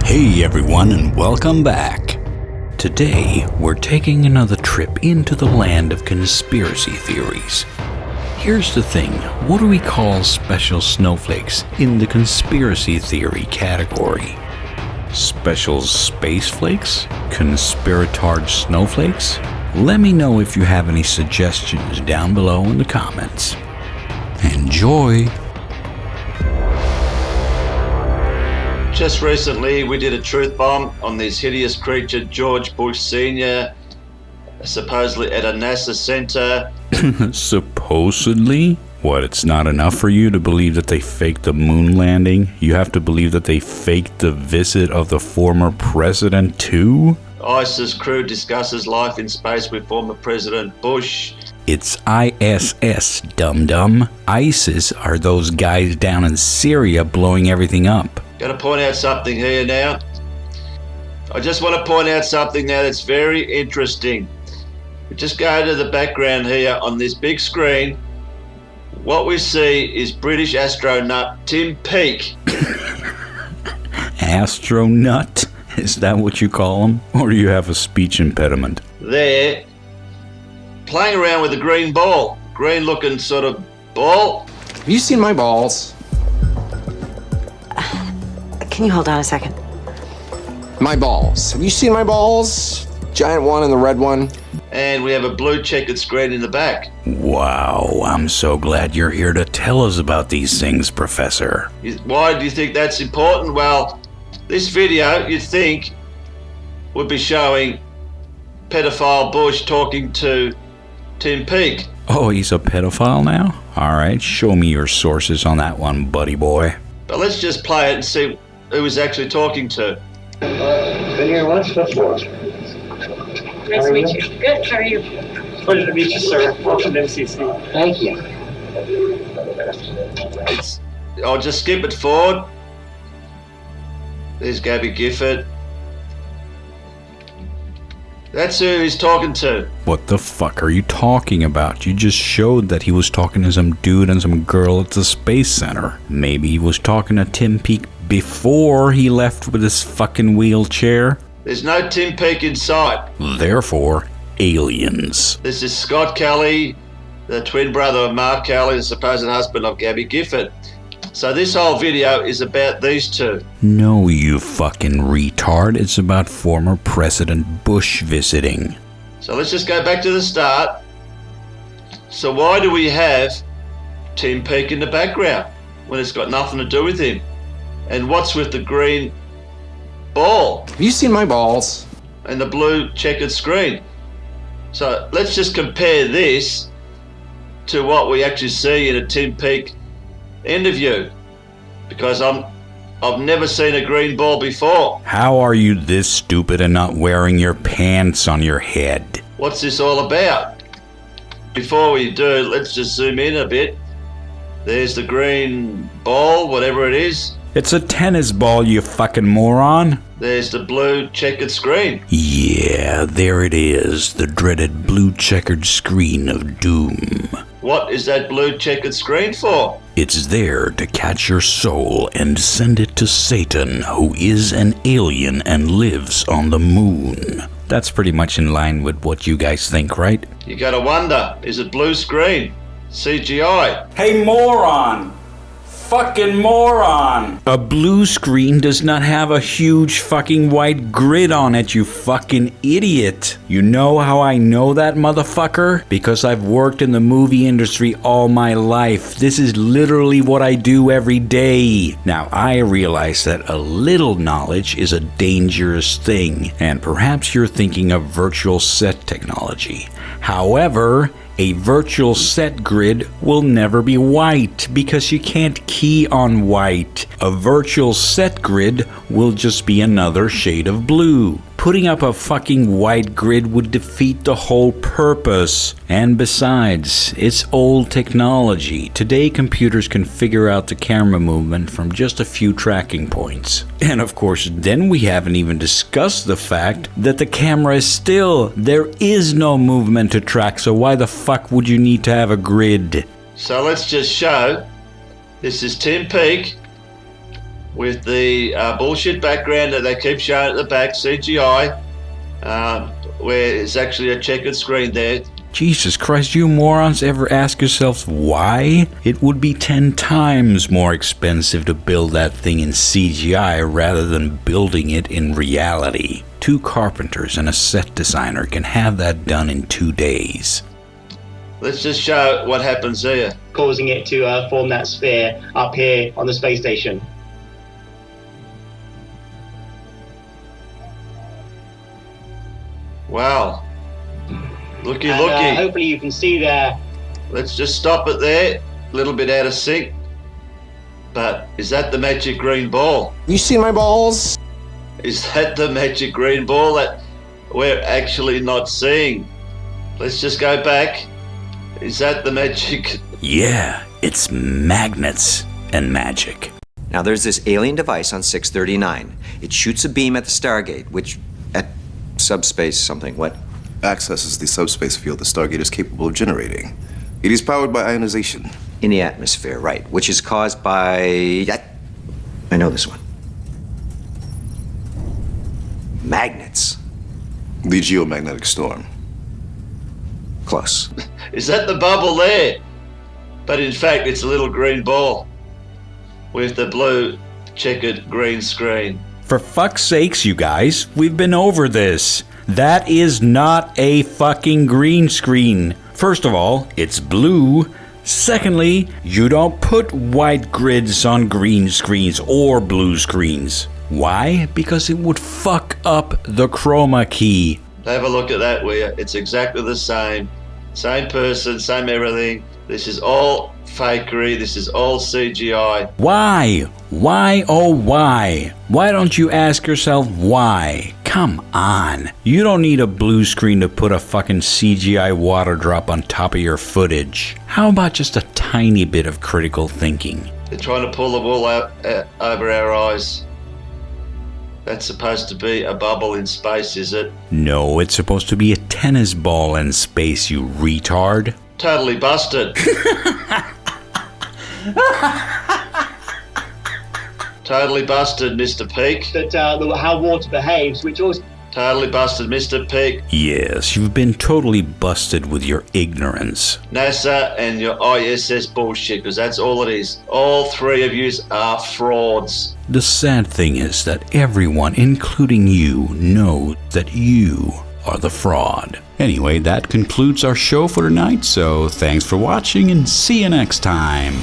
Hey everyone, and welcome back. Today, we're taking another trip into the land of conspiracy theories. Here's the thing, what do we call special snowflakes in the conspiracy theory category? Special space flakes? Conspiratard snowflakes? Let me know if you have any suggestions down below in the comments. Enjoy! Just recently, we did a truth bomb on this hideous creature, George Bush Sr., supposedly at a NASA center. Supposedly? What, it's not enough for you to believe that they faked the moon landing? You have to believe that they faked the visit of the former president too? ISIS crew discusses life in space with former President Bush. It's ISS, dum-dum. ISIS are those guys down in Syria blowing everything up. Got to point out something here now. I just want to point out something now that's very interesting. We just go to the background here on this big screen. What we see is British astronaut Tim Peake. Astronut? Is that what you call him? Or do you have a speech impediment? There, playing around with a green ball. Green looking sort of ball. Have you seen my balls? Can you hold on a second? My balls. Have you seen my balls? Giant one and the red one. And we have a blue checkered screen in the back. Wow, I'm so glad you're here to tell us about these things, Professor. Why do you think that's important? Well, this video, you'd think, would be showing pedophile Bush talking to Tim Peake. Oh, he's a pedophile now? Alright, show me your sources on that one, buddy boy. But let's just play it and see who he's actually talking to. Been here once before. Nice to meet you. Good, how are you? Pleasure to meet you, sir. Welcome to MCC. Thank you. I'll just skip it forward. There's Gabby Gifford. That's who he's talking to. What the fuck are you talking about? You just showed that he was talking to some dude and some girl at the Space Center. Maybe he was talking to Tim Peake before he left with his fucking wheelchair? There's no Tim Peake in sight. Therefore, aliens. This is Scott Kelly, the twin brother of Mark Kelly, the supposed husband of Gabby Gifford. So this whole video is about these two. No, you fucking retard. It's about former President Bush visiting. So let's just go back to the start. So why do we have Tim Peake in the background when it's got nothing to do with him? And what's with the green ball? Have you seen my balls? And the blue checkered screen? So let's just compare this to what we actually see in a Tim Peake interview, because I've never seen a green ball before. How are you this stupid and not wearing your pants on your head? What's this all about? Before we do, let's just zoom in a bit. There's the green ball, whatever it is. It's a tennis ball, you fucking moron. There's the blue checkered screen. Yeah, there it is, the dreaded blue checkered screen of doom. What is that blue checkered screen for? It's there to catch your soul and send it to Satan, who is an alien and lives on the moon. That's pretty much in line with what you guys think, right? You gotta wonder, is it blue screen? CGI? Hey, moron! Fucking moron! A blue screen does not have a huge fucking white grid on it, you fucking idiot. You know how I know that, motherfucker? Because I've worked in the movie industry all my life. This is literally what I do every day. Now, I realize that a little knowledge is a dangerous thing, and perhaps you're thinking of virtual set technology. However, a virtual set grid will never be white because you can't key on white. A virtual set grid will just be another shade of blue. Putting up a fucking white grid would defeat the whole purpose. And besides, it's old technology. Today computers can figure out the camera movement from just a few tracking points. And of course, then we haven't even discussed the fact that the camera is still, there is no movement to track, so why the fuck would you need to have a grid? So let's just show, this is Tim Peake with the bullshit background that they keep showing at the back, CGI, where it's actually a checkered screen there. Jesus Christ, you morons ever ask yourselves why? It would be 10 times more expensive to build that thing in CGI rather than building it in reality. 2 carpenters and a set designer can have that done in 2 days. Let's just show what happens here. Causing it to form that sphere up here on the space station. Wow. Looky. Hopefully you can see there. Let's just stop it there. A little bit out of sync. But is that the magic green ball? You seen my balls? Is that the magic green ball that we're actually not seeing? Let's just go back. Is that the magic? Yeah, it's magnets and magic. Now there's this alien device on 639. It shoots a beam at the Stargate, which at subspace something. What? Accesses the subspace field the Stargate is capable of generating. It is powered by ionization. In the atmosphere, right, which is caused by... I know this one. Magnets. The geomagnetic storm. Close. Is that the bubble there? But in fact, it's a little green ball with the blue checkered green screen. For fuck's sakes, you guys, we've been over this. That is not a fucking green screen. First of all, it's blue. Secondly, you don't put white grids on green screens or blue screens. Why? Because it would fuck up the chroma key. Have a look at that, will you? It's exactly the same. Same person, same everything. This is all fakery. This is all CGI. Why? Why, oh why? Why don't you ask yourself why? Come on. You don't need a blue screen to put a fucking CGI water drop on top of your footage. How about just a tiny bit of critical thinking? They're trying to pull the wool out over our eyes. That's supposed to be a bubble in space, is it? No, it's supposed to be a tennis ball in space, you retard. Totally busted. Totally busted, Mr. Peak. That how water behaves, which also... Totally busted, Mr. Peak. Yes, you've been totally busted with your ignorance. NASA and your ISS bullshit, because that's all it is. All 3 of yous are frauds. The sad thing is that everyone, including you, knows that you are the fraud. Anyway, that concludes our show for tonight, so thanks for watching and see you next time.